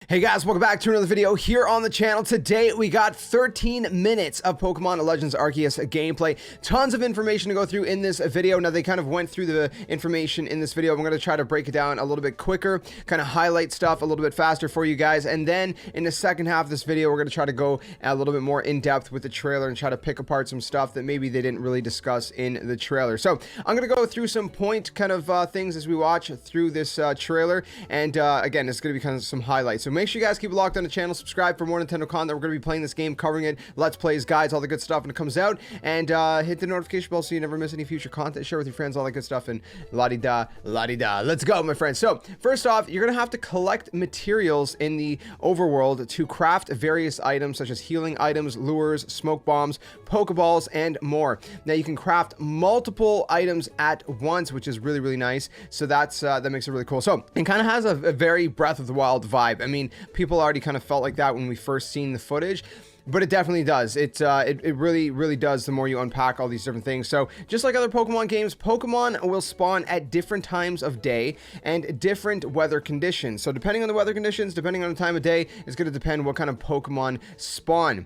Hey guys, welcome back to another video here on the channel. Today we got 13 minutes of Pokemon Legends Arceus gameplay. Tons of information to go through in this video. Now they kind of went through the information in this video. I'm going to try to break it down a little bit quicker, kind of highlight stuff a little bit faster for you guys. And then in the second half of this video, we're going to try to go a little bit more in depth with the trailer and try to pick apart some stuff that maybe they didn't really discuss in the trailer. So I'm going to go through some point kind of things as we watch through this trailer. And again, it's going to be kind of some highlights. So make sure you guys keep it locked on the channel, subscribe for more Nintendo content. We're going to be playing this game, covering it, let's plays, guides, all the good stuff when it comes out, and hit the notification bell so you never miss any future content, share with your friends, all that good stuff, and la-di-da, la-di-da. Let's go, my friends. So first off, you're going to have to collect materials in the overworld to craft various items such as healing items, lures, smoke bombs, Pokeballs, and more. Now you can craft multiple items at once, which is really nice. So that's that makes it really cool. So it kind of has a very Breath of the Wild vibe. I mean, people already kind of felt like that when we first seen the footage, but it definitely does. It really does the more you unpack all these different things. So just like other Pokemon games, Pokemon will spawn at different times of day and different weather conditions. So depending on the weather conditions, depending on the time of day, it's going to depend what kind of Pokemon spawn.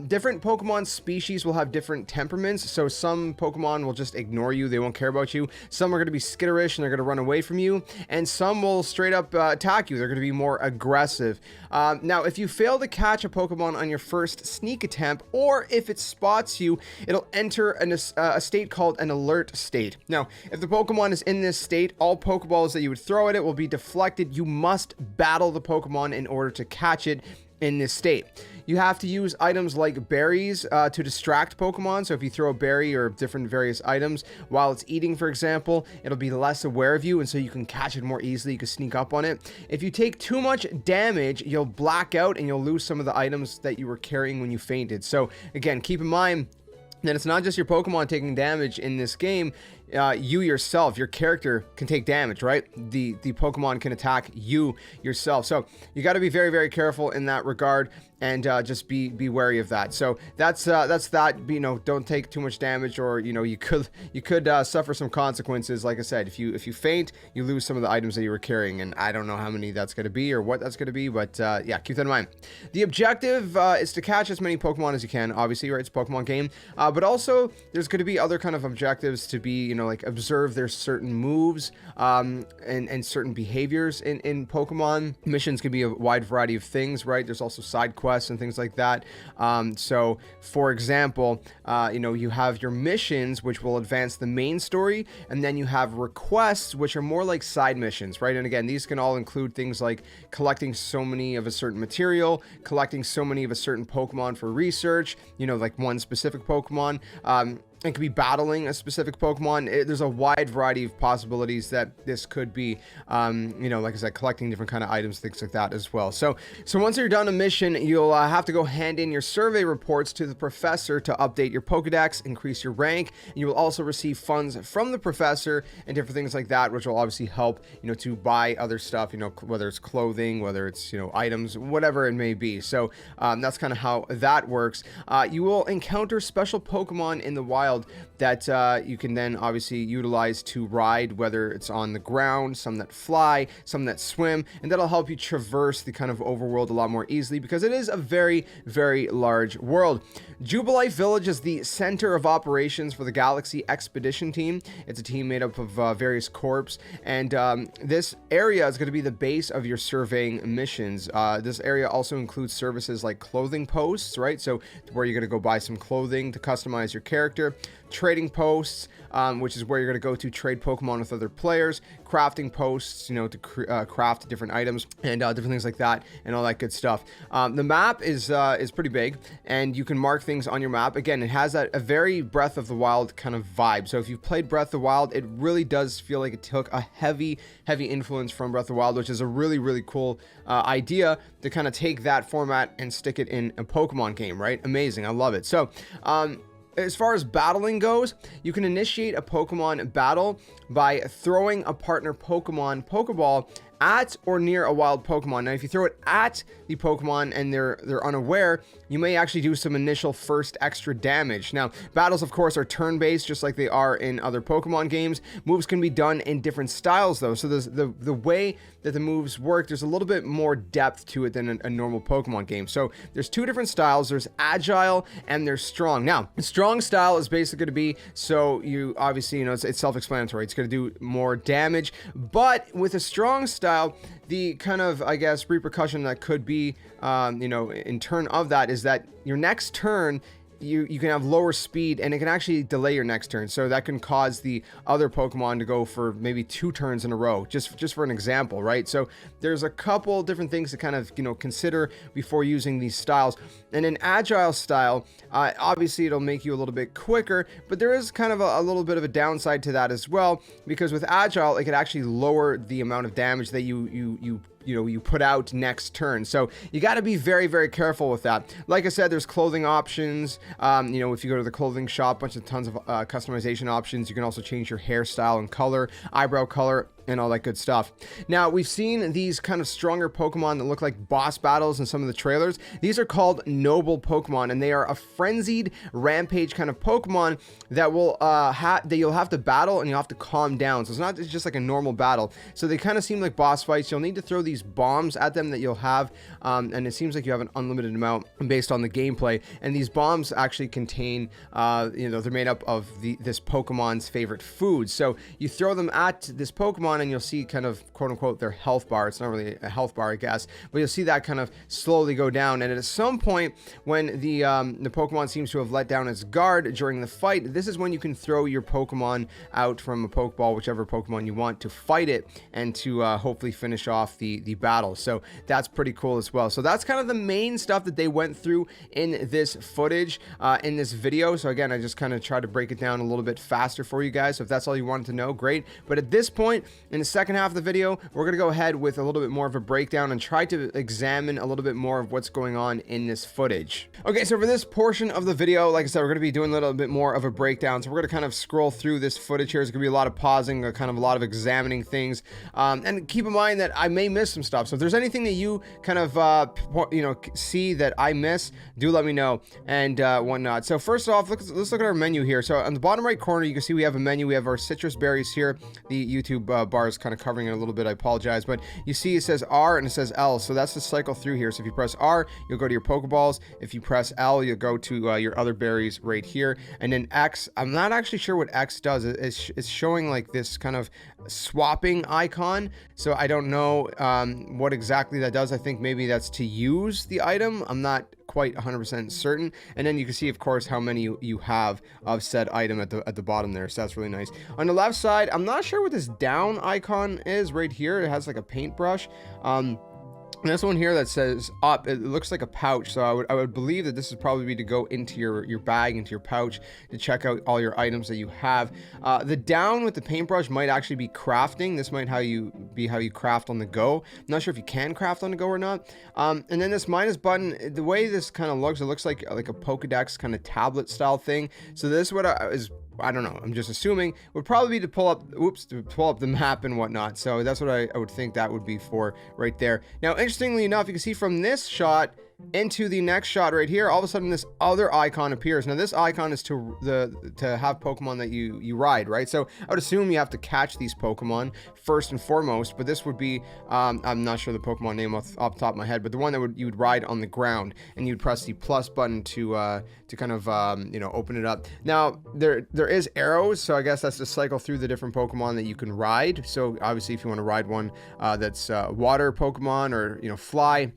Different Pokemon species will have different temperaments. So some Pokemon will just ignore you. They won't care about you. Some are going to be skitterish and they're going to run away from you. And some will straight up attack you. They're going to be more aggressive. Now, if you fail to catch a Pokemon on your first sneak attempt, or if it spots you, it'll enter a state called an alert state. Now, if the Pokemon is in this state, all Pokeballs that you would throw at it will be deflected. You must battle the Pokemon in order to catch it in this state. You have to use items like berries to distract Pokemon. So if you throw a berry or different various items while it's eating, for example, it'll be less aware of you, and so you can catch it more easily. You can sneak up on it. If you take too much damage, you'll black out and you'll lose some of the items that you were carrying when you fainted. So again, keep in mind that it's not just your Pokemon taking damage in this game. You yourself, your character, can take damage, right? The Pokemon can attack you yourself. So you got to be very careful in that regard, and just be wary of that. So that's that. You know, don't take too much damage, or you know, you could suffer some consequences. Like I said, if you faint, you lose some of the items that you were carrying, and I don't know how many that's going to be or what that's going to be, but yeah, keep that in mind. The objective is to catch as many Pokemon as you can. Obviously, right? It's a Pokemon game, but also there's going to be other kind of objectives to be, you know, like observe their certain moves and certain behaviors in Pokemon. Missions can be a wide variety of things, right? There's also side quests and things like that. So for example, you know, you have your missions, which will advance the main story, and then you have requests, which are more like side missions, right? And again, these can all include things like collecting so many of a certain material, collecting so many of a certain Pokemon for research, you know, like one specific Pokemon. It could be battling a specific Pokemon. There's a wide variety of possibilities that this could be, you know, like I said, collecting different kind of items, things like that as well. So once you're done a mission, you'll have to go hand in your survey reports to the professor to update your Pokedex, increase your rank, and you will also receive funds from the professor and different things like that, which will obviously help, you know, to buy other stuff, you know, whether it's clothing, whether it's, you know, items, whatever it may be. So that's kind of how that works. You will encounter special Pokemon in the wild that you can then obviously utilize to ride, whether it's on the ground, some that fly, some that swim, and that'll help you traverse the kind of overworld a lot more easily, because it is a very large world. Jubilife Village is the center of operations for the Galaxy Expedition Team. It's a team made up of various corps, and this area is going to be the base of your surveying missions. This area also includes services like clothing posts, right? So where you're going to go buy some clothing to customize your character. Trading posts, which is where you're going to go to trade Pokemon with other players. Crafting posts, you know, to craft different items and different things like that, and all that good stuff. The map is pretty big, and you can mark things on your map. Again, it has a very Breath of the Wild kind of vibe. So if you've played Breath of the Wild, it really does feel like it took a heavy influence from Breath of the Wild, which is a really cool idea to kind of take that format and stick it in a Pokemon game, right? Amazing. I love it. So as far as battling goes, you can initiate a Pokemon battle by throwing a partner Pokemon Pokeball at or near a wild Pokemon. Now, if you throw it at the Pokemon and they're unaware, you may actually do some initial first extra damage. Now, battles, of course, are turn-based, just like they are in other Pokemon games. Moves can be done in different styles, though. So the way that the moves work, there's a little bit more depth to it than a normal Pokemon game. So there's two different styles. There's agile and there's strong. Now, the strong style is basically going to be, so you obviously, you know, it's self-explanatory. It's going to do more damage, but with a strong style, the kind of, I guess, repercussion that could be, you know, in turn of that is that your next turn, you can have lower speed, and it can actually delay your next turn. So that can cause the other Pokemon to go for maybe 2 turns in a row, just for an example, right? So there's a couple different things to kind of, you know, consider before using these styles. And an agile style, obviously it'll make you a little bit quicker, but there is kind of a little bit of a downside to that as well, because with agile, it could actually lower the amount of damage that you put out next turn. So you got to be very, very careful with that. Like I said, there's clothing options. You know, if you go to the clothing shop, tons of customization options. You can also change your hairstyle and color, eyebrow color, and all that good stuff. Now, we've seen these kind of stronger Pokemon that look like boss battles in some of the trailers. These are called noble Pokemon, and they are a frenzied rampage kind of Pokemon that will that you'll have to battle and you'll have to calm down. So it's just like a normal battle. So they kind of seem like boss fights. You'll need to throw these bombs at them that you'll have, and it seems like you have an unlimited amount based on the gameplay. And these bombs actually contain, you know, they're made up of this Pokemon's favorite food. So you throw them at this Pokemon, and you'll see kind of, quote unquote, their health bar. It's not really a health bar, I guess, but you'll see that kind of slowly go down. And at some point, when the Pokemon seems to have let down its guard during the fight, this is when you can throw your Pokemon out from a Pokeball, whichever Pokemon you want, to fight it and to hopefully finish off the battle. So that's pretty cool as well. So that's kind of the main stuff that they went through in this footage, in this video. So again, I just kind of tried to break it down a little bit faster for you guys. So if that's all you wanted to know, great. But at this point, in the second half of the video, we're going to go ahead with a little bit more of a breakdown and try to examine a little bit more of what's going on in this footage. Okay, so for this portion of the video, like I said, we're going to be doing a little bit more of a breakdown. So we're going to kind of scroll through this footage here. There's going to be a lot of pausing, kind of a lot of examining things. And keep in mind that I may miss some stuff. So if there's anything that you kind of, you know, see that I miss, do let me know and whatnot. So first off, let's look at our menu here. So on the bottom right corner, you can see we have a menu. We have our citrus berries here. The YouTube bar is kind of covering it a little bit. I apologize, but you see it says R and it says L. So that's the cycle through here. So if you press R, you'll go to your Pokeballs. If you press L, you'll go to your other berries right here. And then X, I'm not actually sure what X does. It's showing like this kind of swapping icon. So I don't know what exactly that does. I think maybe that's to use the item. I'm not quite 100% certain. And then you can see, of course, how many you have of said item at the bottom there. So that's really nice. On the left side, I'm not sure what this down icon is right here. It has like a paintbrush. And this one here that says up, it looks like a pouch. So I would believe that this is probably to go into your bag, into your pouch, to check out all your items that you have. The down with the paintbrush might actually be crafting. This might be how you craft on the go. I'm not sure if you can craft on the go or not. And then this minus button, the way this kind of looks, it looks like a Pokedex kind of tablet style thing. So this is what I don't know, I'm just assuming, would probably be to pull up the map and whatnot. So that's what I would think that would be for right there. Now, interestingly enough, you can see from this shot into the next shot right here, all of a sudden this other icon appears. Now this icon is to have Pokemon that you ride, right? So I would assume you have to catch these Pokemon first and foremost, but this would be I'm not sure the Pokemon name off the top of my head, but the one that you would ride on the ground, and you'd press the plus button to kind of you know, open it up. Now there is arrows, so I guess that's to cycle through the different Pokemon that you can ride. So obviously if you want to ride one that's water Pokemon, or, you know, fly,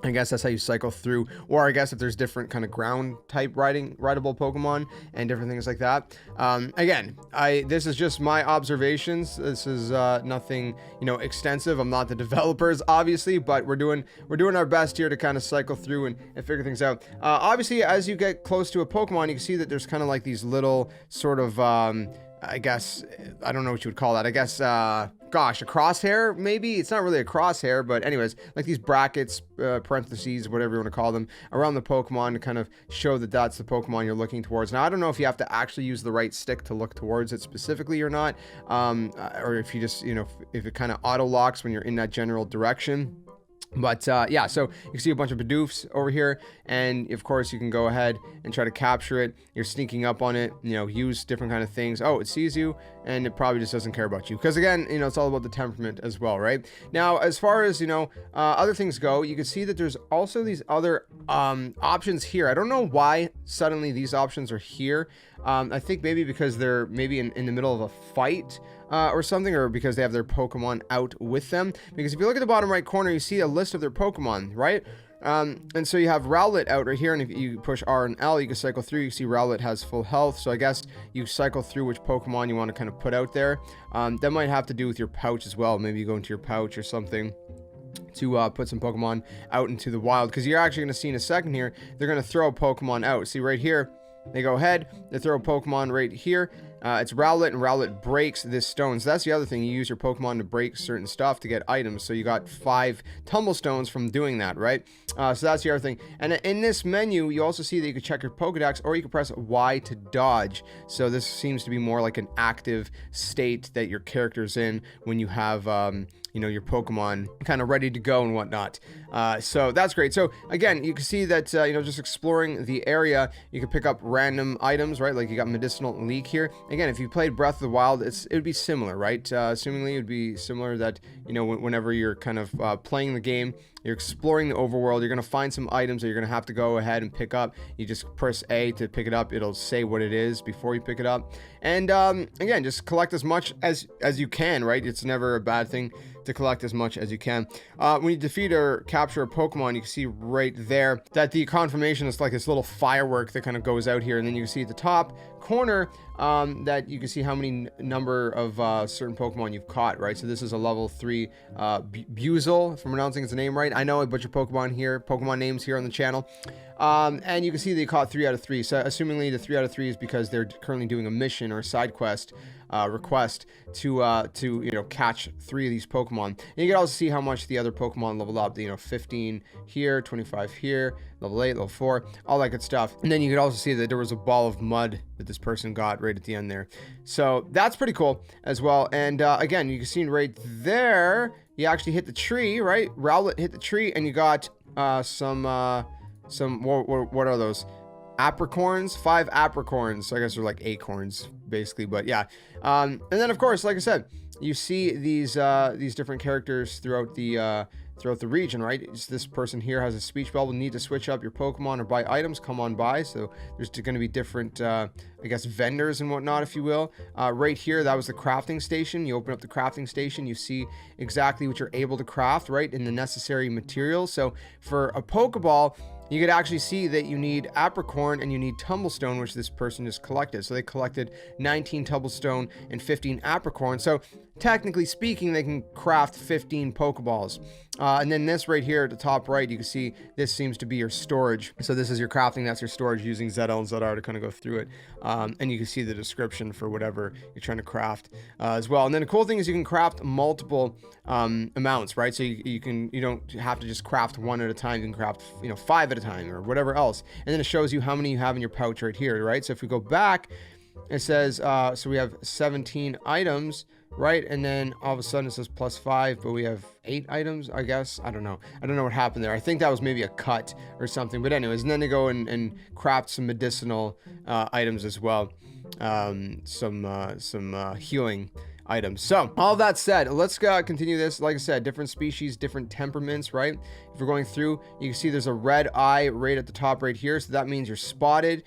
I guess that's how you cycle through. Or I guess if there's different kind of ground type rideable Pokemon and different things like that. Again, this is just my observations. This is nothing, you know, extensive. I'm not the developers, obviously, but we're doing our best here to kind of cycle through and figure things out. Obviously, as you get close to a Pokemon, you can see that there's kind of like these little sort of I guess, I don't know what you would call that. I guess, gosh, a crosshair, maybe? It's not really a crosshair, but anyways, like these brackets, parentheses, whatever you want to call them, around the Pokemon to kind of show that that's the Pokemon you're looking towards. Now, I don't know if you have to actually use the right stick to look towards it specifically or not, or if you just, you know, if it kind of auto locks when you're in that general direction. But yeah, so you can see a bunch of Bidoofs over here, and of course you can go ahead and try to capture it. You're sneaking up on it, you know, use different kind of things. Oh, it sees you, and it probably just doesn't care about you, because again, you know, it's all about the temperament as well, right? Now, as far as, you know, other things go, you can see that there's also these other options here. I don't know why suddenly these options are here. I think maybe because they're maybe in the middle of a fight or something, or because they have their Pokemon out with them. Because if you look at the bottom right corner, you see a list of their Pokemon, right? And so you have Rowlet out right here, and if you push R and L, you can cycle through. You see Rowlet has full health, so I guess you cycle through which Pokemon you want to kind of put out there. That might have to do with your pouch as well. Maybe you go into your pouch or something to put some Pokemon out into the wild, because you're actually going to see in a second here, they're going to throw a Pokemon out. See right here, they go ahead, they throw a Pokemon right here. It's Rowlet, and Rowlet breaks this stone. So that's the other thing. You use your Pokemon to break certain stuff to get items. So you got 5 Tumblestones from doing that, right? So that's the other thing. And in this menu, you also see that you can check your Pokedex, or you can press Y to dodge. So this seems to be more like an active state that your character's in when you have, you know, your Pokemon kind of ready to go and whatnot. So that's great. So again, you can see that, you know, just exploring the area, you can pick up random items, right? Like you got Medicinal Leek here. Again, if you played Breath of the Wild, it would be similar, right? Assumingly, it would be similar that, you know, whenever you're kind of playing the game, you're exploring the overworld, you're going to find some items that you're going to have to go ahead and pick up. You just press A to pick it up. It'll say what it is before you pick it up. And again, just collect as much as you can, right? It's never a bad thing to collect as much as you can. When you defeat or capture a Pokemon, you can see right there that the confirmation is like this little firework that kind of goes out here, and then you can see at the top corner that you can see how many number of certain Pokemon you've caught, right? So this is a level 3 Buizel, if I'm pronouncing its name right. I know I butcher Pokemon names here on the channel. And you can see they caught 3 out of 3. So assumingly the 3 out of 3 is because they're currently doing a mission or a side quest request to you know, catch 3 of these Pokemon. And you can also see how much the other Pokemon leveled up. You know, 15 here, 25 here, level 8, level 4, all that good stuff. And then you could also see that there was a ball of mud that this person got right at the end there. So that's pretty cool as well. And again, you can see right there, you actually hit the tree, right? Rowlet hit the tree, and you got some what are those? Apricorns, 5 apricorns. So I guess they're like acorns basically, but yeah. And then of course, like I said, you see these different characters throughout the region, right? It's this person here has a speech bubble. Need to switch up your Pokemon or buy items, come on by. So there's going to be different, I guess, vendors and whatnot, if you will. Right here, that was the crafting station. You open up the crafting station, you see exactly what you're able to craft, right, in the necessary materials. So for a Pokeball, you could actually see that you need Apricorn and you need Tumblestone, which this person just collected. So they collected 19 Tumblestone and 15 Apricorn. So technically speaking, they can craft 15 Pokeballs. And then this right here at the top right, you can see this seems to be your storage. So this is your crafting, that's your storage, using ZL and ZR to kind of go through it. And you can see the description for whatever you're trying to craft as well. And then the cool thing is you can craft multiple amounts, right? So you don't have to just craft 1 at a time. You can craft, you know, 5 at a time or whatever else. And then it shows you how many you have in your pouch right here, right? So if we go back, it says, so we have 17 items, right? And then all of a sudden it says +5, but we have 8 items, I guess. I don't know what happened there. I think that was maybe a cut or something, but anyways, and then they go and craft some medicinal items as well, some healing items. So all that said, let's continue this. Like I said, different species, different temperaments, right? If we're going through, you can see there's a red eye right at the top right here, so that means you're spotted.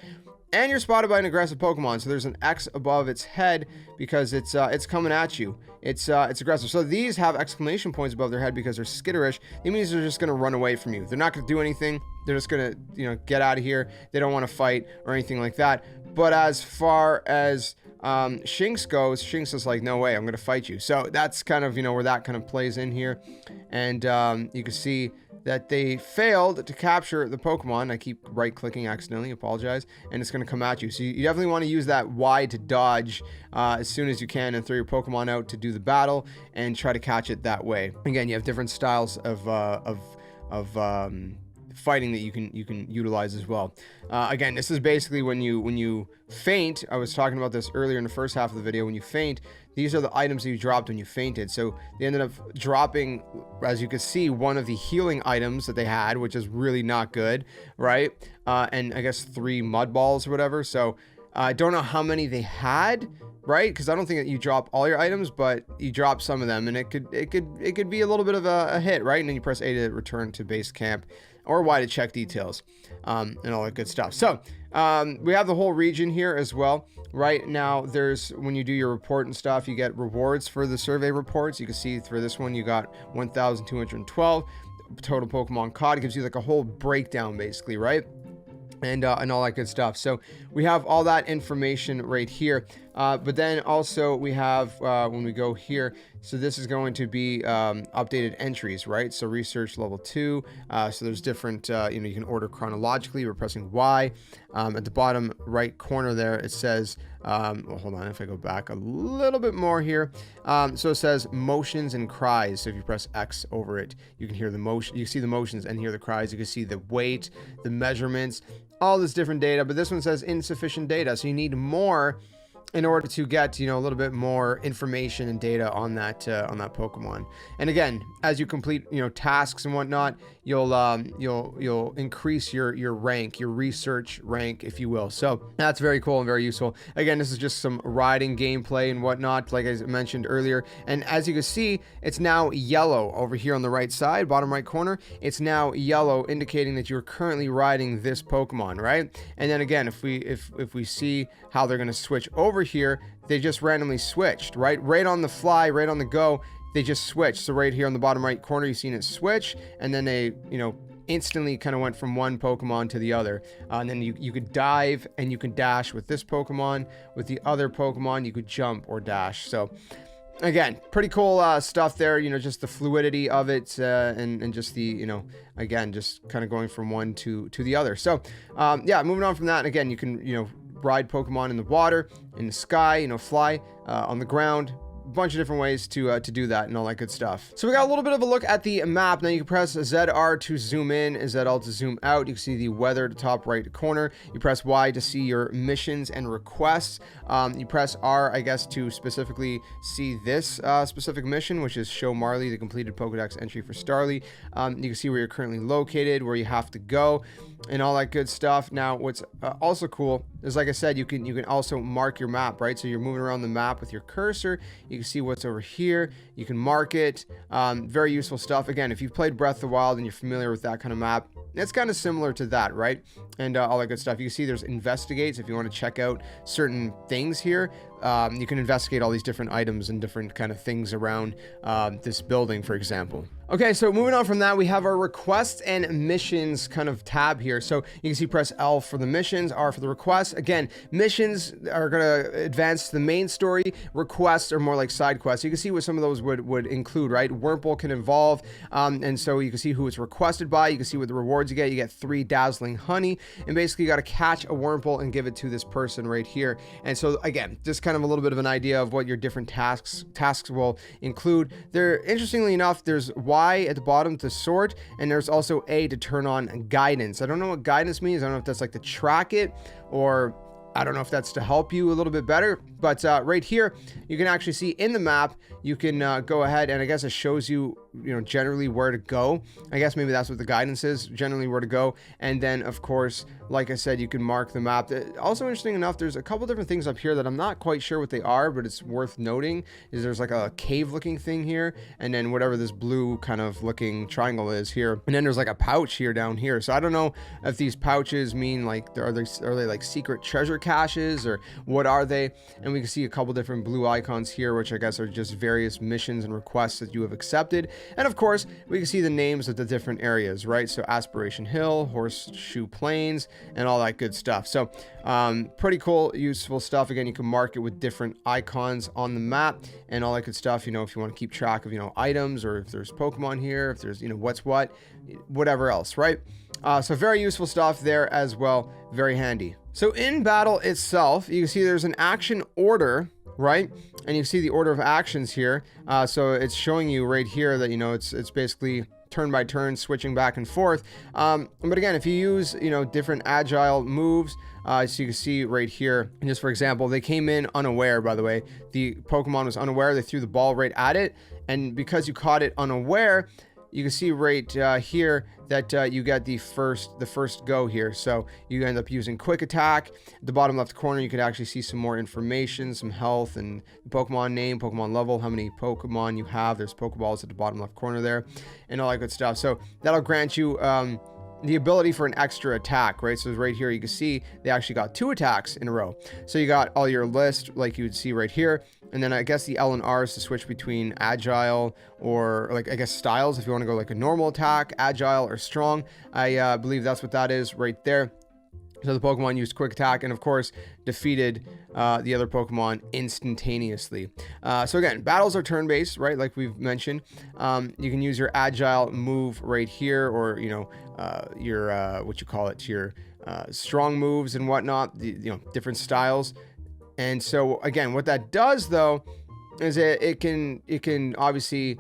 And you're spotted by an aggressive Pokemon, so there's an X above its head because it's coming at you. It's aggressive. So these have exclamation points above their head because they're skitterish. It means they're just gonna run away from you. They're not gonna do anything. They're just gonna, you know, get out of here. They don't want to fight or anything like that. But as far as Shinx goes, Shinx is like, no way, I'm gonna fight you. So that's kind of, you know, where that kind of plays in here. And you can see that they failed to capture the Pokemon. I keep right clicking accidentally, apologize, and it's going to come at you. So you definitely want to use that Y to dodge as soon as you can and throw your Pokemon out to do the battle and try to catch it that way. Again, you have different styles of fighting that you can utilize as well. Again, this is basically when you faint. I was talking about this earlier in the first half of the video. When you faint, these are the items that you dropped when you fainted. So they ended up dropping, as you can see, one of the healing items that they had, which is really not good, right? And I guess 3 mud balls or whatever. So I don't know how many they had, right? Because I don't think that you drop all your items, but you drop some of them, and it could be a little bit of a hit, right? And then you press A to return to base camp, or Y to check details, and all that good stuff. So we have the whole region here as well. Right now, there's, when you do your report and stuff, you get rewards for the survey reports. You can see for this one, you got 1,212 total Pokemon caught. It gives you like a whole breakdown, basically, right? And all that good stuff. So we have all that information right here. But then also we have, when we go here, so this is going to be updated entries, right? So research level 2. So there's different, you can order chronologically. We're pressing Y. At the bottom right corner there, it says, well, hold on, if I go back a little bit more here. So it says motions and cries. So if you press X over it, you can hear the motion, you see the motions and hear the cries. You can see the weight, the measurements, all this different data. But this one says insufficient data. So you need more in order to get, a little bit more information and data on that Pokemon. And again, as you complete, tasks and whatnot, you'll increase your rank, your research rank, if you will. So that's very cool and very useful. Again, this is just some riding gameplay and whatnot, like I mentioned earlier. And as you can see, it's now yellow over here on the right side, bottom right corner. It's now yellow, indicating that you're currently riding this Pokemon, right? And then again, if we see how they're going to switch over here, they just randomly switched, right on the fly, right on the go, they just switched. So right here on the bottom right corner, you've seen it switch, and then they instantly kind of went from one Pokemon to the other. And then you could dive and you can dash with this Pokemon. With the other Pokemon, you could jump or dash. So again, pretty cool stuff there, just the fluidity of it, and just the, again, just kind of going from one to the other. So yeah, moving on from that, again, you can ride Pokemon in the water, in the sky, fly on the ground. Bunch of different ways to do that and all that good stuff. So we got a little bit of a look at the map. Now you can press ZR to zoom in, ZL to zoom out. You can see the weather at the top right corner. You press Y to see your missions and requests. You press R, I guess, to specifically see this specific mission, which is show Marley the completed Pokedex entry for Starly. You can see where you're currently located, where you have to go, and all that good stuff. Now what's also cool is, like I said, you can also mark your map, right? So you're moving around the map with your cursor. You can see what's over here. You can mark it. Very useful stuff. Again, if you've played Breath of the Wild and you're familiar with that kind of map, it's kind of similar to that, right? And all that good stuff. You can see there's investigates if you want to check out certain things here. You can investigate all these different items and different kind of things around this building, for example. Okay, so moving on from that, we have our requests and missions kind of tab here. So you can see press L for the missions, R for the requests. Again, missions are going to advance the main story. Requests are more like side quests. You can see what some of those would include, right? Wurmple can evolve, and so you can see who it's requested by. You can see what the rewards you get. You get 3 dazzling honey, and basically you got to catch a Wurmple and give it to this person right here. And so again, just kind of a little bit of an idea of what your different tasks will include. There, interestingly enough, there's Y at the bottom to sort, and there's also A to turn on guidance. I don't know what guidance means. I don't know if that's like to track it, or I don't know if that's to help you a little bit better. But right here, you can actually see in the map, you can go ahead, and I guess it shows you, generally where to go. I guess maybe that's what the guidance is, generally where to go. And then, of course, like I said, you can mark the map. Also, interesting enough, there's a couple different things up here that I'm not quite sure what they are, but it's worth noting. Is there's like a cave-looking thing here, and then whatever this blue kind of looking triangle is here. And then there's like a pouch here down here. So I don't know if these pouches mean like, are they like secret treasure caches, or what are they? And we can see a couple different blue icons here, which I guess are just various missions and requests that you have accepted. And of course, we can see the names of the different areas, right? So Aspiration Hill, Horseshoe Plains, and all that good stuff. So pretty cool, useful stuff. Again, you can mark it with different icons on the map and all that good stuff. You know, if you want to keep track of, you know, items, or if there's Pokemon here, if there's, you know, what's what, whatever else, right? So very useful stuff there as well. Very handy. So in battle itself, you can see there's an action order, right? And you see the order of actions here. So it's showing you right here that, you know, it's basically turn by turn, switching back and forth. But again, if you use, you know, different agile moves, so you can see right here, and just for example, they came in unaware, by the way. The Pokemon was unaware. They threw the ball right at it. And because you caught it unaware, you can see right here that you get the first go here. So you end up using quick attack. At the bottom left corner, you could actually see some more information, some health, and Pokemon name, Pokemon level, how many Pokemon you have. There's Pokeballs at the bottom left corner there, and all that good stuff. So that'll grant you the ability for an extra attack, right? So right here, you can see they actually got 2 attacks in a row. So you got all your list, like you would see right here. And then I guess the L and R is to switch between agile, or like, I guess, styles. If you want to go like a normal attack, agile, or strong, I believe that's what that is right there. So the Pokemon used quick attack, and of course defeated the other Pokemon instantaneously. So again, battles are turn-based, right? Like we've mentioned. You can use your agile move right here, or, you know, your what you call it, your strong moves and whatnot. You know, different styles. And so again, what that does though is it can obviously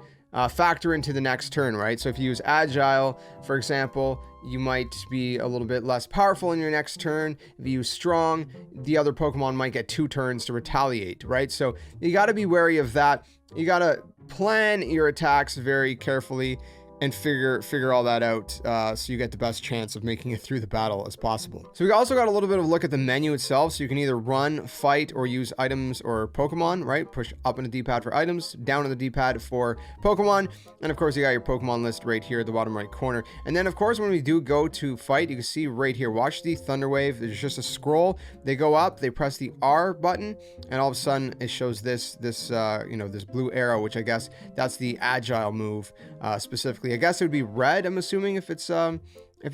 factor into the next turn, right? So if you use agile, for example, you might be a little bit less powerful in your next turn. If you use strong, the other Pokemon might get 2 turns to retaliate, right? So you got to be wary of that. You got to plan your attacks very carefully and figure all that out, so you get the best chance of making it through the battle as possible. So we also got a little bit of a look at the menu itself. So you can either run, fight, or use items or Pokemon, right? Push up on the D-pad for items, down on the D-pad for Pokemon, and of course you got your Pokemon list right here at the bottom right corner. And then of course when we do go to fight, you can see right here, watch the Thunder Wave. There's just a scroll. They go up, they press the R button, and all of a sudden it shows this you know, this blue arrow, which I guess that's the agile move specifically. I guess it would be red, I'm assuming, if it's a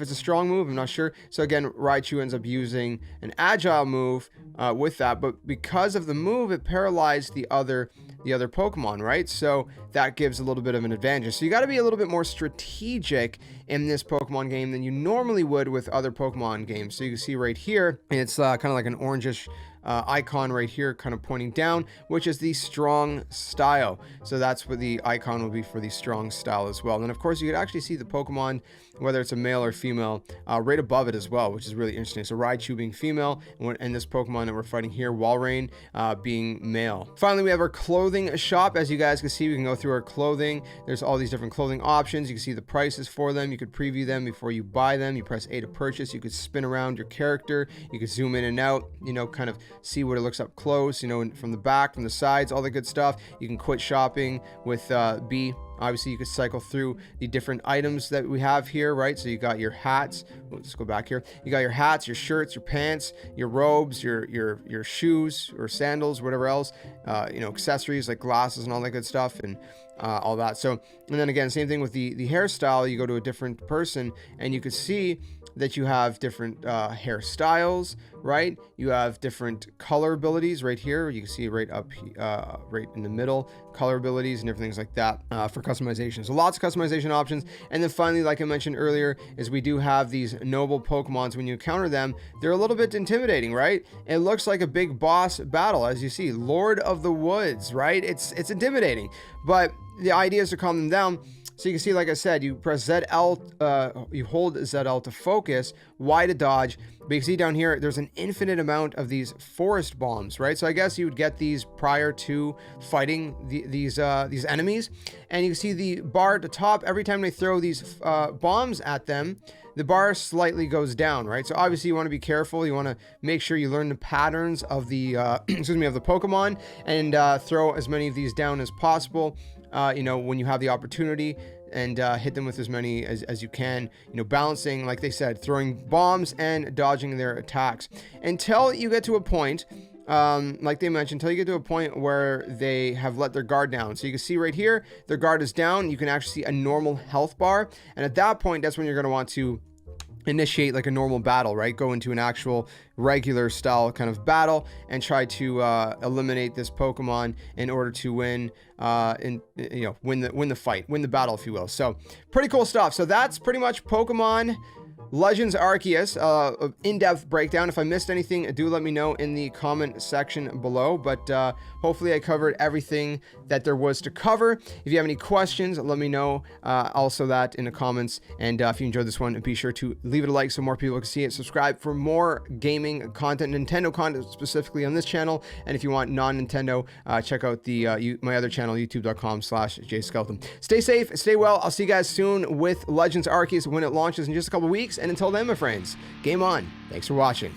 strong move. I'm not sure. So again, Raichu ends up using an agile move with that, but because of the move, it paralyzed the other Pokemon, right? So that gives a little bit of an advantage. So you got to be a little bit more strategic in this Pokemon game than you normally would with other Pokemon games. So you can see right here, and it's kind of like an orangish icon right here, kind of pointing down, which is the strong style. So that's what the icon will be for the strong style as well. And then of course you could actually see the Pokemon, whether it's a male or female, right above it as well, which is really interesting. So Raichu being female, and this Pokemon that we're fighting here, Walrein, being male. Finally, we have our clothing shop. As you guys can see, we can go through our clothing. There's all these different clothing options. You can see the prices for them. You could preview them before you buy them. You press A to purchase. You could spin around your character. You could zoom in and out, you know, kind of see what it looks up close, you know, from the back, from the sides, all the good stuff. You can quit shopping with B. Obviously, you could cycle through the different items that we have here, right? So you got your hats. Let's go back here. You got your hats, your shirts, your pants, your robes, your shoes or sandals, whatever else, you know, accessories like glasses and all that good stuff, and all that. So, and then again, same thing with the hairstyle. You go to a different person and you could see that you have different hairstyles, right? You have different color abilities right here. You can see right up, right in the middle, color abilities and different things like that for customization. So lots of customization options. And then finally, like I mentioned earlier, is we do have these noble Pokemons. When you encounter them, they're a little bit intimidating, right? It looks like a big boss battle, as you see, Lord of the Woods, right? It's intimidating, but the idea is to calm them down. So you can see, like I said, you press ZL, you hold ZL to focus, Y to dodge. But you can see down here, there's an infinite amount of these forest bombs, right? So I guess you would get these prior to fighting these enemies. And you can see the bar at the top, every time they throw these bombs at them, the bar slightly goes down, right? So obviously you want to be careful. You want to make sure you learn the patterns of the, excuse me, of the Pokemon, and throw as many of these down as possible. You know, when you have the opportunity, and hit them with as many as you can, you know, balancing, like they said, throwing bombs and dodging their attacks until you get to a point like they mentioned, until you get to a point where they have let their guard down. So you can see right here, their guard is down. You can actually see a normal health bar. And at that point, that's when you're going to want to initiate like a normal battle, right? Go into an actual regular style kind of battle and try to eliminate this Pokemon in order to win, win the fight, win the battle, if you will. So pretty cool stuff. So that's pretty much Pokemon Legends Arceus, in-depth breakdown. If I missed anything, do let me know in the comment section below, but hopefully I covered everything that there was to cover. If you have any questions, let me know also that in the comments, and if you enjoyed this one, be sure to leave it a like so more people can see it. Subscribe for more gaming content, Nintendo content specifically on this channel, and if you want non-Nintendo, check out the my other channel, youtube.com/JSkeleton. Stay safe, stay well. I'll see you guys soon with Legends Arceus when it launches in just a couple weeks. And until then, my friends, game on. Thanks for watching.